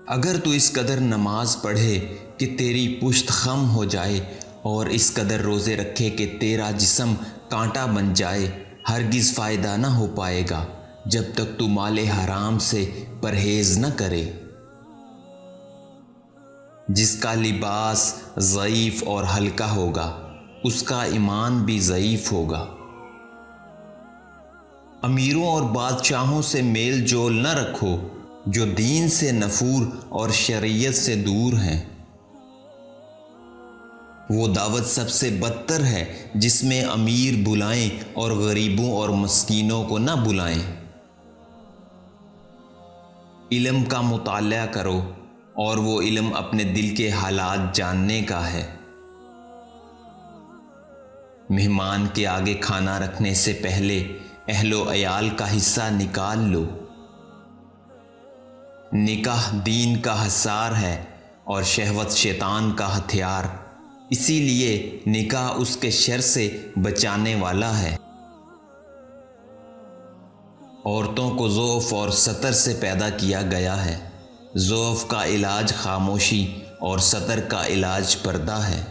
اگر تو اس قدر نماز پڑھے کہ تیری پشت خم ہو جائے اور اس قدر روزے رکھے کہ تیرا جسم کانٹا بن جائے، ہرگز فائدہ نہ ہو پائے گا جب تک تو مال حرام سے پرہیز نہ کرے۔ جس کا لباس ضعیف اور ہلکا ہوگا اس کا ایمان بھی ضعیف ہوگا۔ امیروں اور بادشاہوں سے میل جول نہ رکھو جو دین سے نفور اور شریعت سے دور ہیں۔ وہ دعوت سب سے بدتر ہے جس میں امیر بلائیں اور غریبوں اور مسکینوں کو نہ بلائیں۔ علم کا مطالعہ کرو اور وہ علم اپنے دل کے حالات جاننے کا ہے۔ مہمان کے آگے کھانا رکھنے سے پہلے اہل و عیال کا حصہ نکال لو۔ نکاح دین کا حصار ہے اور شہوت شیطان کا ہتھیار، اسی لیے نکاح اس کے شر سے بچانے والا ہے۔ عورتوں کو ضعف اور ستر سے پیدا کیا گیا ہے۔ ضعف کا علاج خاموشی اور ستر کا علاج پردہ ہے۔